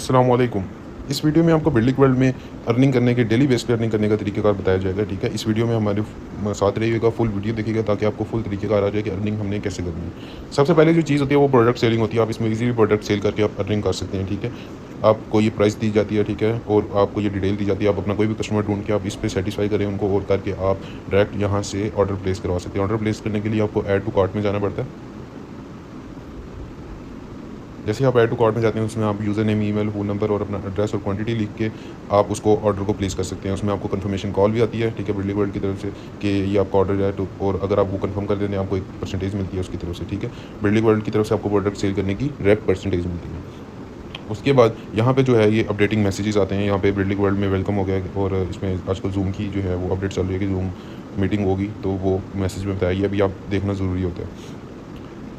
अस्सलाम वालेकुम। इस वीडियो में आपको बिल्डिंग वर्ल्ड में अर्निंग करने के डेली बेस पे अर्निंग करने का तरीक़ेकार बताया जाएगा, ठीक है। इस वीडियो में हमारे साथ रहिएगा, फुल वीडियो देखिएगा ताकि आपको फुल तरीक़ेकार आ जाए कि अर्निंग हमने कैसे करनी है। सबसे पहले जो चीज़ होती है वो प्रोडक्ट सेलिंग होती है। आप इसमें ईज़िली प्रोडक्ट सेल करके आप अर्निंग कर सकते हैं, ठीक है। आपको ये प्राइस दी जाती है, ठीक है, और आपको ये डिटेल दी जाती है। आप अपना कोई भी कस्टमर ढूँढ के आप इस पे सैटिस्फाई करें उनको और करके आप डायरेक्ट यहाँ से ऑर्डर प्लेस करवा सकते हैं। ऑर्डर प्लेस करने के लिए आपको ऐड टू कार्ट में जाना पड़ता है। जैसे आप ऐड टू कार्ट में जाते हैं उसमें आप user name, email, phone number और अपना एड्रेस और क्वांटिटी लिख के आप उसको ऑर्डर को प्लेस कर सकते हैं। उसमें आपको कंफर्मेशन कॉल भी आती है, ठीक है, बिल्डिंग वर्ल्ड की तरफ से कि ये आपका ऑर्डर है। तो और अगर आप वो कंफर्म कर देते हैं आपको एक परसेंटेज मिलती है उसकी तरफ से, ठीक है। बिल्डिंग वर्ल्ड की तरफ से आपको प्रोडक्ट सेल करने की डायरेक्ट परसेंटेज मिलती है। उसके बाद यहाँ पे जो है ये अपडेटिंग मैसेजेस आते हैं। यहाँ पे बिल्डिंग वर्ल्ड में वेलकम हो गया है और इसमें आजकल जूम की जो है वो अपडेट चल रही है कि जूम मीटिंग होगी, तो वो मैसेज में बताया, ये भी आप देखना ज़रूरी होता है।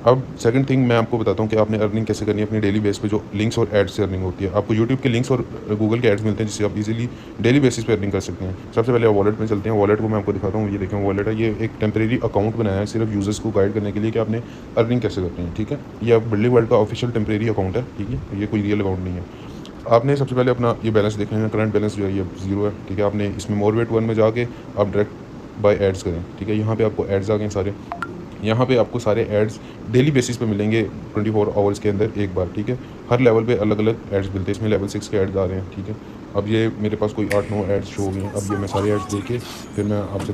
अब सेकंड थिंग मैं आपको बताता हूँ कि आपने अर्निंग कैसे करनी है अपनी डेली बेस पे। जो लिंक्स और एड्स से अर्निंग होती है, आपको यूट्यूब के लिंक्स और गूगल के एड्स मिलते हैं जिससे आप इजीली डेली बेसिस पे अर्निंग कर सकते हैं। सबसे पहले वॉलेट में चलते हैं। वॉलेट को मैं आपको दिखाता हूँ। ये देखें वॉलेट है, ये एक टेम्परेरी अकाउंट बनाया है सिर्फ यूज़र्स को गाइड करने के लिए कि आपने अर्निंग कैसे करनी है, ठीक है। ये आप बिल्डिंग वर्ल्ड का ऑफिशियल टेम्परेरी अकाउंट है, ठीक है, ये कोई रियल अकाउंट नहीं है। आपने सबसे पहले अपना ये बैलेंस देखना है। करंट बैलेंस जो है ये 0 है, ठीक है। आपने इसमें मोरवेट 1 में जाके आप डायरेक्ट बाय एड्स करें, ठीक है। यहाँ पे आपको एड्स आ गए सारे। यहाँ पे आपको सारे एड्स डेली बेसिस पे मिलेंगे 24 आवर्स के अंदर एक बार, ठीक है। हर लेवल पे अलग अलग एड्स मिलते हैं। इसमें लेवल 6 के एड्स आ रहे हैं, ठीक है। अब ये मेरे पास कोई 8-9 एड्स शो हो गए हैं। अब ये मैं सारे एड्स देके फिर मैं आपसे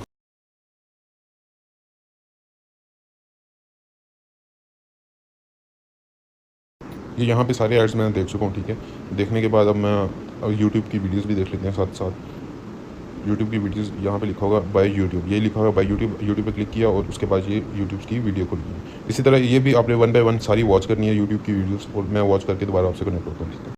ये यहाँ पे सारे एड्स मैं देख चुका हूँ, ठीक है। देखने के बाद अब यूट्यूब की वीडियोज़ भी देख लेते हैं साथ साथ। यूट्यूब की वीडियोज़ यहाँ पे लिखा होगा बाय यूट्यूब, ये लिखा होगा बाय यूट्यूब। यूट्यूब पे क्लिक किया और उसके बाद ये यूट्यूब की वीडियो खुल गई। इसी तरह ये भी आपने 1 बाय 1 सारी वॉच करनी है यूट्यूब की वीडियोज़, और मैं वॉच करके दोबारा आपसे कनेक्ट होता हूँ, ठीक है।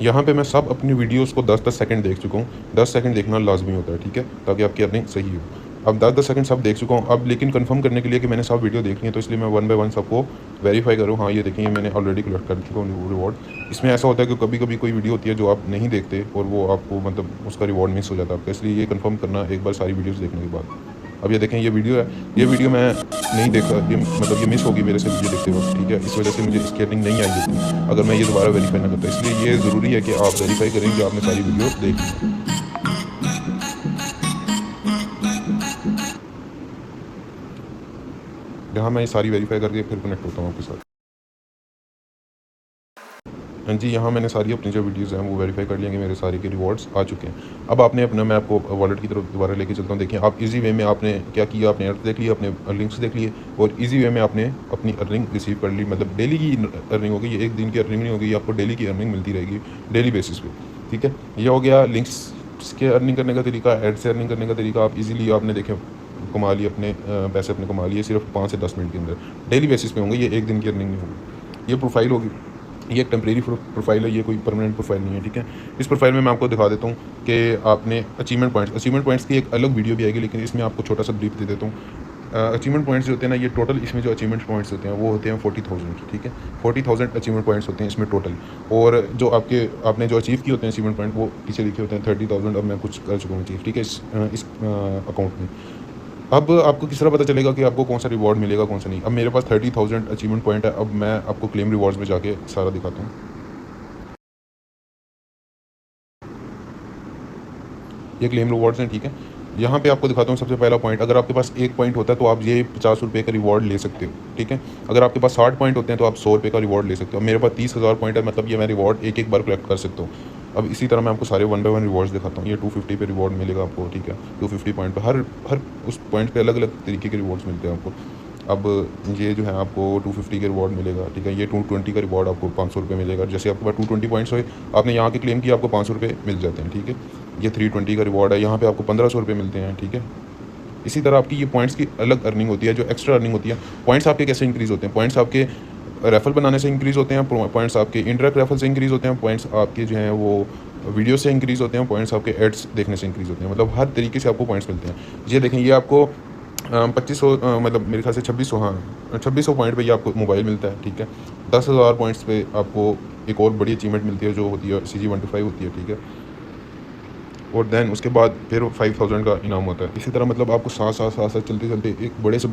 यहाँ पे मैं सब अपनी वीडियोज़ को 10-10 सेकंड देख चुका हूँ। 10 सेकंड देखना लाज़मी होता है, ठीक है, ताकि आपकी अर्निंग सही हो। अब 10-10 सेकंड सब देख चुका हूँ। अब लेकिन कंफर्म करने के लिए कि मैंने सब वीडियो देख ली है, तो इसलिए मैं 1 बाय 1 सबको वेरीफ़ाई करूँ। हाँ, ये देखिए, ये मैंने ऑलरेडी कलेक्ट कर चुका हूँ रिवॉर्ड। इसमें ऐसा होता है कि कभी-कभी कोई वीडियो होती है जो आप नहीं देखते और वो आपको मतलब उसका रिवॉर्ड मिस हो जाता है आपका। इसलिए ये कंफर्म करना एक बार सारी वीडियोज़ देखने के बाद। अब ये देखें, ये वीडियो है। ये वीडियो मैं नहीं देखा, ये मतलब ये मिस होगी मेरे से वीडियो देखते वक्त, ठीक है। इस वजह से मुझे इसकी अर्निंग नहीं आई होती अगर मैं ये दोबारा वेरीफ़ाई ना करता। इसलिए ये ज़रूरी है कि आप वेरीफ़ाई करें कि आपने सारी वीडियो देख ली है। यहाँ मैं ये सारी वेरीफ़ाई करके फिर कनेक्ट होता हूँ आपके साथ। हाँ जी, यहाँ मैंने सारी अपनी जो वीडियोज़ हैं वो वेरीफ़ाई कर लिया कि मेरे सारे के रिवॉर्ड्स आ चुके हैं। अब आपने अपना, मैं आपको वॉलेट की तरफ दोबारा लेके चलता हूँ। देखिए, आप ईज़ी वे में आपने क्या किया, आपने एड्स देख लिए, अपने लिंक्स देख लिए और ईज़ी वे में आपने अपनी अर्निंग रिसीव कर ली। मतलब डेली की अर्निंग होगी, ये एक दिन की अर्निंग नहीं होगी, आपको डेली की अर्निंग मिलती रहेगी डेली बेसिस पे, ठीक है। ये हो गया लिंक्स के अर्निंग करने का तरीका। एड से अर्निंग करने का तरीका, आप ईज़िली आपने देखे कमा लिए अपने पैसे अपने कमा लिए सिर्फ 5 से 10 मिनट के अंदर। डेली बेसिस पे होंगे, ये एक दिन की अर्निंग नहीं होगी। ये प्रोफाइल होगी, ये एक टेम्परेरी प्रोफाइल है, ये कोई परमानेंट प्रोफाइल नहीं है, ठीक है। इस प्रोफाइल में मैं आपको दिखा देता हूँ कि आपने अचीवमेंट पॉइंट्स की एक अलग वीडियो भी आएगी, लेकिन इसमें आपको छोटा सा ब्रीफ दे देता हूँ। अचीवमेंट पॉइंट्स जो होते हैं ना, ये टोटल इसमें जो अचीवमेंट पॉइंट्स होते हैं वो होते हैं 40,000, ठीक है। 40,000 अचीवमेंट पॉइंट्स होते हैं इसमें टोटल। और जो आपने जो अचीव किए होते हैं अचीवमेंट पॉइंट, वो पीछे लिखे होते हैं 30,000। अब मैं कुछ कर चुका हूँ अचीव, ठीक है, इस अकाउंट में। अब आपको किस तरह पता चलेगा कि आपको कौन सा रिवॉर्ड मिलेगा, कौन सा नहीं। अब मेरे पास 30,000 अचीवमेंट पॉइंट है। अब मैं आपको क्लेम रिवॉर्ड्स में जाके सारा दिखाता हूँ। ये क्लेम रिवॉर्ड्स हैं, ठीक है। यहाँ पे आपको दिखाता हूँ सबसे पहला पॉइंट। अगर आपके पास 1 पॉइंट होता है तो आप ये 50 रुपये का रिवॉर्ड ले सकते हो, ठीक है। अगर आपके पास 60 पॉइंट होते हैं तो आप 100 रुपये का रिवॉर्ड ले सकते हो। मेरे पास 30,000 पॉइंट है, मतलब ये मैं रिवॉर्ड एक बार कलेक्ट कर सकता हूँ। अब इसी तरह मैं आपको सारे 1 बाय 1 रिवॉर्ड्स दिखाता हूँ। ये 250 पे रिवॉर्ड मिलेगा आपको, ठीक है। 250 पॉइंट पे हर उस पॉइंट पे अलग अलग तरीके के रिवॉर्ड्स मिलते हैं आपको। अब ये जो है आपको 250 का रिवॉर्ड मिलेगा, ठीक है। ये 220 का रिवॉर्ड आपको 500 रुपये मिलेगा। जैसे आपके पास 220 पॉइंट्स हुए, आपने यहाँ के क्लेम किया, आपको 500 रुपये मिल जाते हैं, ठीक है। ये 320 का रिवॉर्ड है, यहाँ पे आपको 1500 रुपये मिलते हैं, ठीक है। इसी तरह आपकी ये पॉइंट्स की अलग अर्निंग होती है, जो एक्स्ट्रा अर्निंग होती है। पॉइंट्स आपके कैसे इंक्रीज़ होते हैं? पॉइंट्स आपके रेफर बनाने से इंक्रीज़ होते हैं, पॉइंट्स आपके इंटरेक्ट रेफर से इंक्रीज़ होते हैं, पॉइंट्स आपके जो हैं वो वीडियो से इंक्रीज़ होते हैं, पॉइंट्स आपके एड्स देखने से इंक्रीज़ होते हैं। मतलब हर तरीके से आपको पॉइंट्स मिलते हैं। ये देखें, ये आपको 2500 मतलब मेरे ख्याल से 2600, हाँ 2600 पॉइंट पे ये आपको मोबाइल मिलता है, ठीक है। 10,000 पॉइंट्स पे आपको एक और बड़ी अचीवमेंट मिलती है जो होती है CG125 होती है, ठीक है। और देन उसके बाद फिर 5000 का इनाम होता है। इसी तरह मतलब आपको साथ चलते चलते एक बड़े से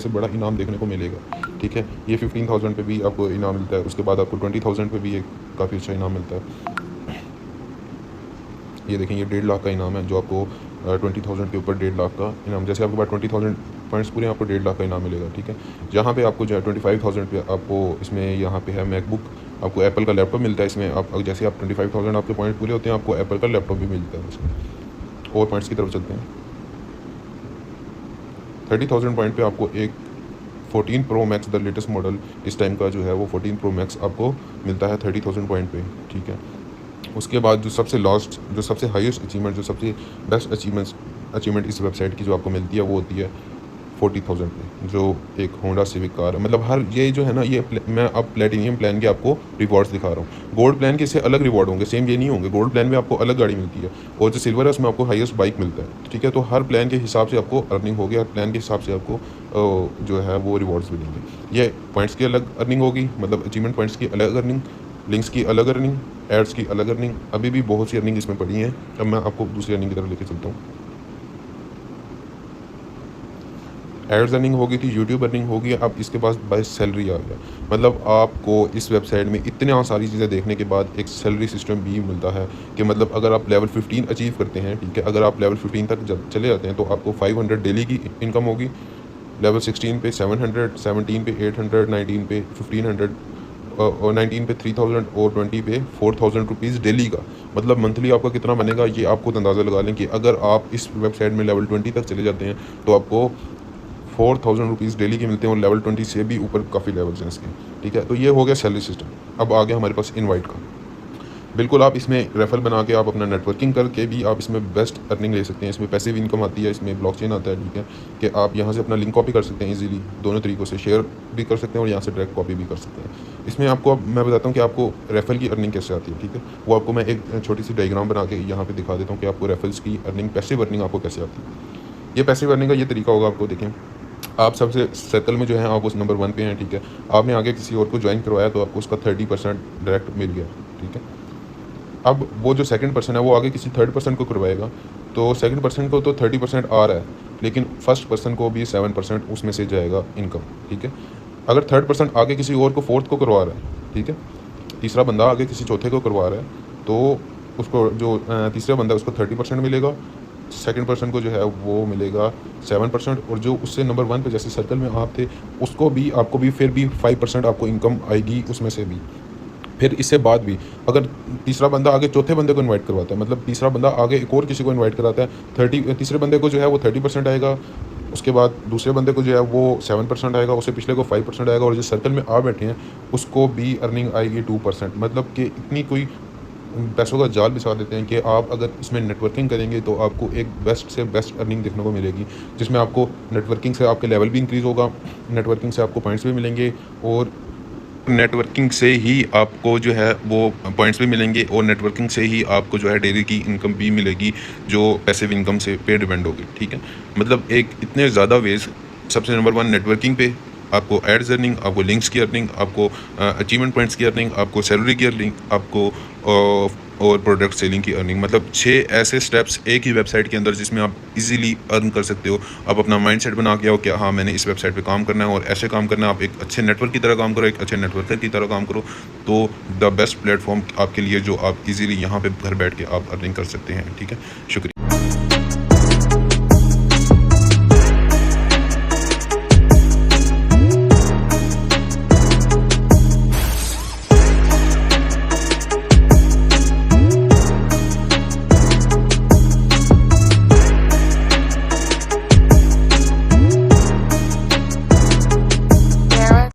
बड़ा इनाम देखने को मिलेगा, ठीक है। ये 15,000 पे भी आपको इनाम मिलता है, उसके बाद आपको 20,000 पे भी एक काफ़ी अच्छा इनाम मिलता है। ये देखें, ये 1.5 लाख का इनाम है जो आपको 20,000 के ऊपर 1.5 लाख का इनाम। जैसे आपके पास 20,000 पॉइंट्स पूरे, आपको 1.5 लाख का इनाम मिलेगा, ठीक है। यहाँ पे आपको जो है 25,000 पे आपको इसमें यहाँ पे है मैकबुक, आपको एप्पल का लैपटॉप मिलता है इसमें। आप जैसे आप 25,000 आपके पॉइंट पूरे होते हैं, आपको एप्पल का लैपटॉप भी मिलता है इसमें। और पॉइंट्स की तरफ चलते हैं। 30,000 पॉइंट पे आपको एक 14 pro max the latest model इस टाइम का जो है वो 14 प्रो मैक्स आपको मिलता है 30,000 पॉइंट पे, ठीक है। उसके बाद जो सबसे लास्ट, जो सबसे हाईएस्ट अचीवमेंट, जो सबसे बेस्ट अचीवमेंट इस वेबसाइट की जो आपको मिलती है वो होती है 40,000 पे, जो एक होंडा सिविक कार है। मतलब हर ये जो है ना, ये मैं अब प्लेटिनियम प्लान के आपको रिवॉर्ड्स दिखा रहा हूँ। गोल्ड प्लान के इससे अलग रिवॉर्ड होंगे, सेम ये नहीं होंगे। गोल्ड प्लान में आपको अलग गाड़ी मिलती है, और जो सिल्वर है उसमें आपको हाईएस्ट बाइक मिलता है, ठीक है। तो हर प्लान के हिसाब से आपको अर्निंग होगी, हर प्लान के हिसाब से आपको जो है वो रिवॉर्ड्स मिलेंगे। ये पॉइंट्स की अलग अर्निंग होगी, मतलब अचीवमेंट पॉइंट्स की अलग अर्निंग, लिंक्स की अलग अर्निंग, एड्स की अलग अर्निंग। अभी भी बहुत सी अर्निंग इसमें पड़ी है। अब मैं आपको दूसरी अर्निंग की तरफ लेके चलता हूँ। एड्स अर्निंग होगी थी, यूट्यूब अर्निंग होगी, अब इसके पास बाय सैलरी आ गया। मतलब आपको इस वेबसाइट में इतने सारी चीज़ें देखने के बाद एक सैलरी सिस्टम भी मिलता है कि मतलब अगर आप लेवल 15 अचीव करते हैं, ठीक है, अगर आप लेवल 15 तक जब चले जाते हैं तो आपको 500 डेली की इनकम होगी। लेवल 16 पे 700, 17 पे 800, 19 पे 1500 और 19 पे 3000 और 20 पे 4000 रुपीज़ डेली का। मतलब मंथली आपका कितना बनेगा ये आप खुद अंदाज़ा लगा लें कि अगर आप इस वेबसाइट में लेवल 20 तक चले जाते हैं तो आपको 4000 रुपीज़ डेली के मिलते हैं, और लेवल 20 से भी ऊपर काफ़ी लेवल्स हैं इसके, ठीक है। तो ये हो गया सैलरी सिस्टम। अब आ गया हमारे पास इनवाइट का। बिल्कुल, आप इसमें रेफरल बना के आप अपना नेटवर्किंग करके भी आप इसमें बेस्ट अर्निंग ले सकते हैं। इसमें पैसिव इनकम आती है, इसमें ब्लॉकचेन आता है, ठीक है, कि आप यहाँ से अपना लिंक कॉपी कर सकते हैं इजीली, दोनों तरीक़ों से शेयर भी कर सकते हैं और यहाँ से डायरेक्ट कॉपी भी कर सकते हैं। इसमें आपको अब मैं बताता हूँ कि आपको रेफरल की अर्निंग कैसे आती है, ठीक है। वो आपको मैं एक छोटी सी डायग्राम बना के यहाँ पे दिखा देता हूँ कि आपको रेफरल्स की अर्निंग, पैसिव अर्निंग आपको कैसे आती है। ये पैसिव अर्निंग का ये तरीका होगा, आपको देखें, आप सबसे सर्कल में जो है आप उस नंबर 1 पे हैं, ठीक है। आपने आगे किसी और को ज्वाइन करवाया तो आपको उसका 30% डायरेक्ट मिल गया, ठीक है। अब वो जो सेकंड पर्सन है वो आगे किसी थर्ड पर्सन को करवाएगा, तो सेकंड पर्सन को तो 30% आ रहा है, लेकिन फर्स्ट पर्सन को भी 7% उसमें से जाएगा इनकम, ठीक है। अगर थर्ड पर्सन आगे किसी और को, फोर्थ को करवा रहा है, ठीक है, तीसरा बंदा आगे किसी चौथे को करवा रहा है, तो उसको जो तीसरा बंदा है उसको 30% मिलेगा, सेकंड पर्सन को जो है वो मिलेगा 7%, और जो उससे नंबर 1 पे जैसे सर्कल में आप थे उसको भी, आपको भी फिर भी 5% आपको इनकम आएगी उसमें से भी। फिर इससे बाद भी अगर तीसरा बंदा आगे चौथे बंदे को इनवाइट करवाता है, मतलब तीसरा बंदा आगे एक और किसी को इनवाइट कराता है, 30, तीसरे बंदे को जो है वो 30% आएगा, उसके बाद दूसरे बंदे को जो है वो 7% आएगा, उससे पिछले को 5% आएगा, और जो सर्कल में आ बैठे हैं उसको भी अर्निंग आएगी 2%। मतलब कि इतनी कोई पैसों का जाल बिछा देते हैं कि आप अगर इसमें नेटवर्किंग करेंगे तो आपको एक बेस्ट से बेस्ट अर्निंग देखने को मिलेगी, जिसमें आपको नेटवर्किंग से आपके लेवल भी इंक्रीज़ होगा, नेटवर्किंग से आपको पॉइंट्स भी मिलेंगे, और नेटवर्किंग से ही आपको जो है वो पॉइंट्स भी मिलेंगे, और नेटवर्किंग से ही आपको जो है डेली की इनकम भी मिलेगी जो पैसिव इनकम से पे डिपेंड होगी, ठीक है। मतलब एक इतने ज़्यादा वेज, सबसे नंबर 1 नेटवर्किंग पे आपको एड्स अर्निंग, आपको लिंक्स की अर्निंग, आपको अचीवमेंट पॉइंट्स की अर्निंग, आपको सैलरी की अर्निंग, आपको और प्रोडक्ट सेलिंग की अर्निंग। मतलब 6 ऐसे स्टेप्स एक ही वेबसाइट के अंदर जिसमें आप इजीली अर्न कर सकते हो। आप अपना माइंडसेट बना के आओ कि हाँ मैंने इस वेबसाइट पे काम करना है और ऐसे काम करना है, आप एक अच्छे नेटवर्क की तरह काम करो, एक अच्छे नेटवर्कर की तरह काम करो, तो द बेस्ट प्लेटफॉर्म आपके लिए जो आप इजीली यहाँ पे घर बैठ के आप अर्निंग कर सकते हैं, ठीक है। शुक्रिया।